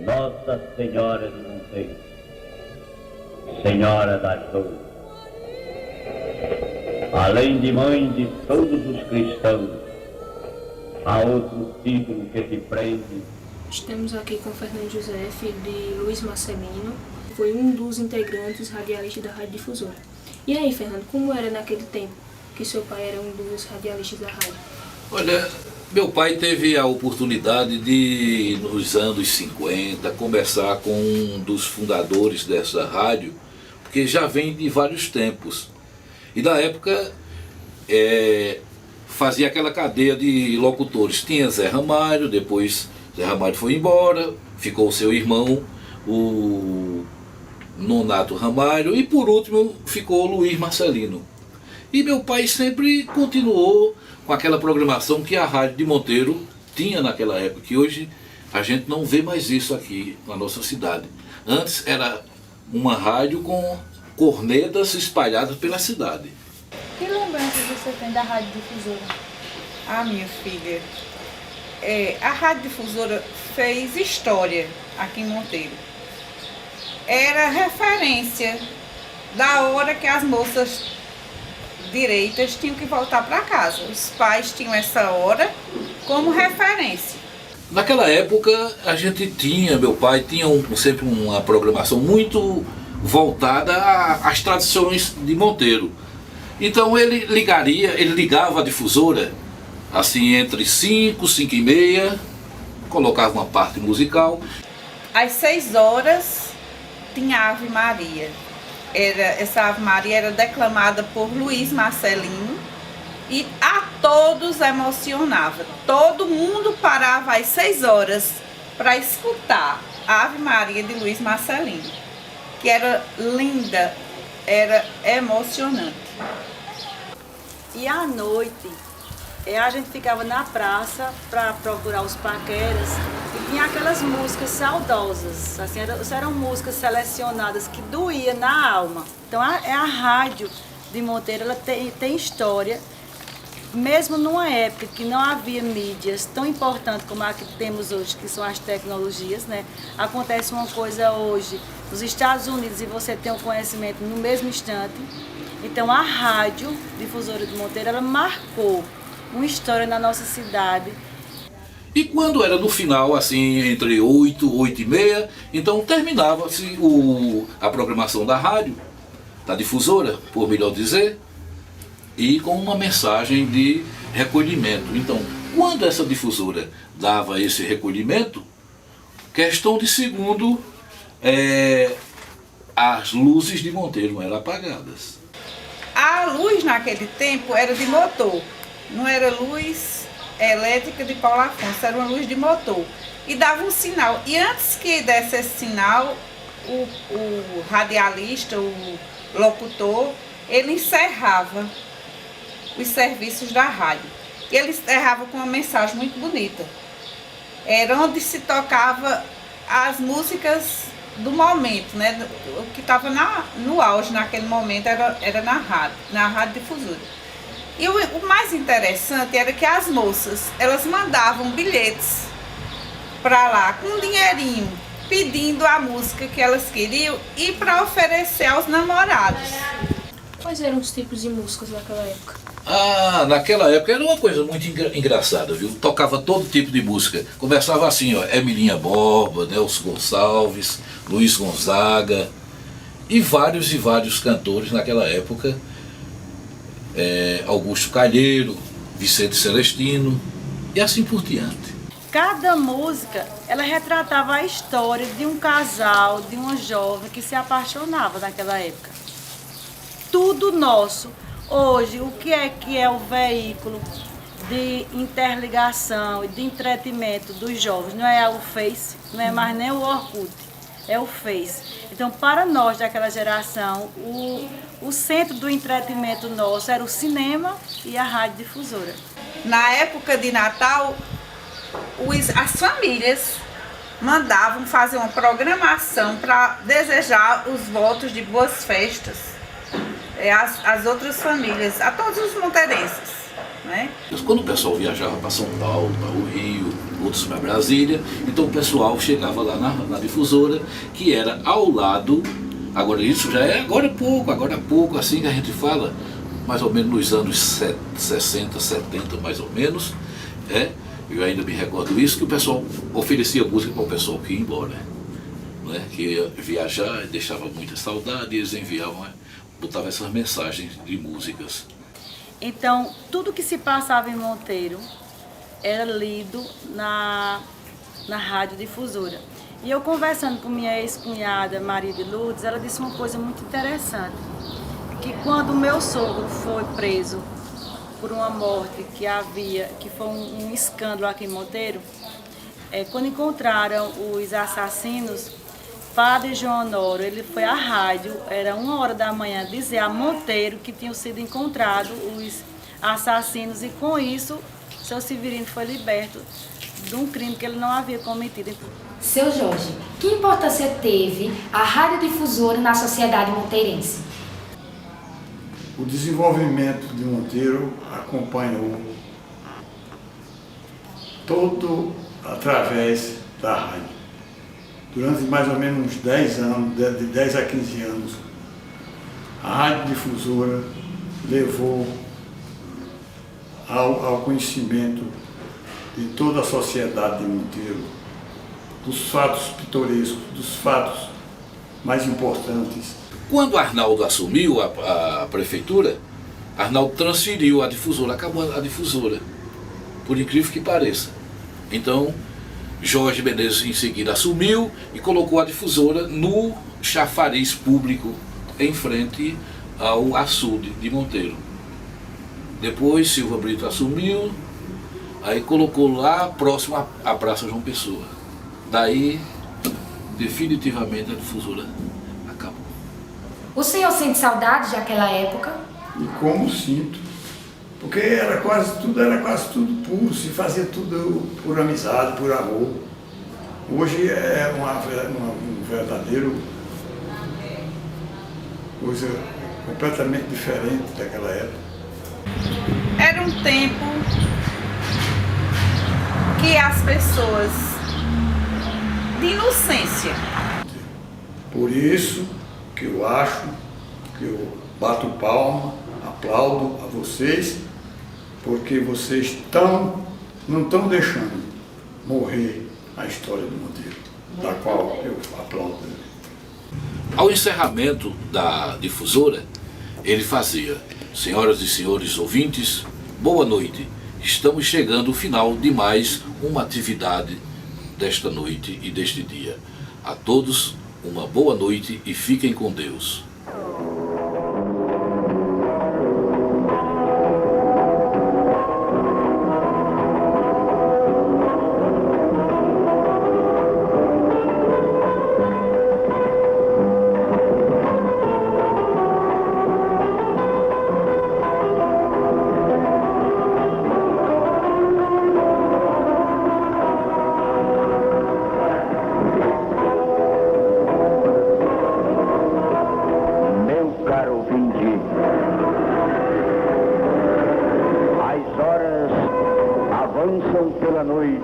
Nossa Senhora do Monteiro, Senhora das Dores, além de mãe de todos os cristãos, há outro título que te prende. Estamos aqui com Fernando José, filho de Luiz Marcelino, foi um dos integrantes radialistas da Rádio Difusora. E aí, Fernando, como era naquele tempo que seu pai era um dos radialistas da rádio? Olha, meu pai teve a oportunidade de, nos anos 50, conversar com um dos fundadores dessa rádio, porque já vem de vários tempos. E na época fazia aquela cadeia de locutores. Tinha Zé Ramalho, depois Zé Ramalho foi embora, ficou o seu irmão, o Nonato Ramalho, e por último ficou o Luiz Marcelino. E meu pai sempre continuou com aquela programação que a Rádio de Monteiro tinha naquela época, que hoje a gente não vê mais isso aqui na nossa cidade. Antes era uma rádio com cornetas espalhadas pela cidade. Que lembranças você tem da Rádio Difusora? Ah, minha filha, a Rádio Difusora fez história aqui em Monteiro. Era referência da hora que as moças direitas tinham que voltar para casa. Os pais tinham essa hora como referência. Naquela época a gente tinha, meu pai tinha sempre uma programação muito voltada às tradições de Monteiro. Então ele ligava a difusora assim entre 5, 5 e meia, colocava uma parte musical. Às 6 horas tinha a Ave Maria. Essa Ave Maria era declamada por Luiz Marcelino e a todos emocionava. Todo mundo parava às 6 horas para escutar a Ave Maria de Luiz Marcelino, que era linda, era emocionante. E à noite, a gente ficava na praça para procurar os paqueras e tinha aquelas músicas saudosas, assim, eram músicas selecionadas que doía na alma. Então a rádio de Monteiro, ela tem história, mesmo numa época que não havia mídias tão importantes como a que temos hoje, que são as tecnologias, né? Acontece uma coisa hoje nos Estados Unidos e você tem o conhecimento no mesmo instante. Então a Rádio Difusora de Monteiro, ela marcou uma história na nossa cidade. E quando era no final, assim, entre 8, 8 e meia, então terminava-se a programação da rádio, da difusora, por melhor dizer, e com uma mensagem de recolhimento. Então, quando essa difusora dava esse recolhimento, questão de segundo, as luzes de Monteiro eram apagadas. A luz naquele tempo era de motor, não era luz elétrica de Paulo Afonso, era uma luz de motor. E dava um sinal. E antes que desse esse sinal, o radialista, o locutor, ele encerrava os serviços da rádio. E ele encerrava com uma mensagem muito bonita. Era onde se tocava as músicas do momento, né? O que estava no auge naquele momento era na rádio difusora. E o mais interessante era que as moças, elas mandavam bilhetes para lá com um dinheirinho, pedindo a música que elas queriam e para oferecer aos namorados. Quais eram os tipos de músicas naquela época? Ah, naquela época era uma coisa muito engraçada, viu? Tocava todo tipo de música. Começava assim, ó, Emilinha Borba, Nelson Gonçalves, Luiz Gonzaga e vários cantores naquela época. Augusto Calheiro, Vicente Celestino e assim por diante. Cada música, ela retratava a história de um casal, de uma jovem que se apaixonava naquela época. Tudo nosso. Hoje, o que é o veículo de interligação e de entretenimento dos jovens? Não é o Face, não é mais nem o Orkut, é o Face. Então, para nós daquela geração, o centro do entretenimento nosso era o cinema e a rádio difusora. Na época de Natal, as famílias mandavam fazer uma programação para desejar os votos de boas festas às outras famílias, a todos os monteirenses, né? Quando o pessoal viajava para São Paulo, para o Rio, outros para Brasília. Então o pessoal chegava lá na difusora, que era ao lado. Agora isso já é agora há pouco, assim que a gente fala, mais ou menos nos anos 60, 70 mais ou menos, eu ainda me recordo isso, que o pessoal oferecia música para o pessoal que ia embora, né, que ia viajar, deixava muita saudade, e eles enviavam, botavam essas mensagens de músicas. Então, tudo que se passava em Monteiro era lido na rádio difusora. E eu conversando com minha ex-cunhada Maria de Lourdes, ela disse uma coisa muito interessante, que quando meu sogro foi preso por uma morte que foi um escândalo aqui em Monteiro, quando encontraram os assassinos, Padre João Honório, ele foi à rádio, era 1h da manhã, dizer a Monteiro que tinham sido encontrados os assassinos, e com isso, seu Severino foi liberto de um crime que ele não havia cometido. Seu Jorge, que importância teve a radiodifusora na sociedade monteirense? O desenvolvimento de Monteiro acompanhou todo através da rádio. Durante mais ou menos uns 10 anos, de 10 a 15 anos, a radiodifusora levou ao conhecimento de toda a sociedade de Monteiro, dos fatos pitorescos, dos fatos mais importantes. Quando Arnaldo assumiu a prefeitura, Arnaldo transferiu a difusora, acabou a difusora, por incrível que pareça. Então, Jorge Menezes em seguida assumiu e colocou a difusora no chafariz público em frente ao açude de Monteiro. Depois Silva Brito assumiu, aí colocou lá próximo à Praça João Pessoa. Daí, definitivamente, a difusora acabou. O senhor sente saudade daquela época? E como sinto, porque era quase tudo puro, se fazia tudo por amizade, por amor. Hoje é um verdadeiro coisa completamente diferente daquela época. Era um tempo que as pessoas de inocência. Por isso que eu acho que eu bato palma, aplaudo a vocês, porque vocês não estão deixando morrer a história do Monteiro, da qual eu aplaudo. Ao encerramento da difusora, ele fazia: senhoras e senhores ouvintes, boa noite. Estamos chegando ao final de mais uma atividade desta noite e deste dia. A todos, uma boa noite e fiquem com Deus. Pela noite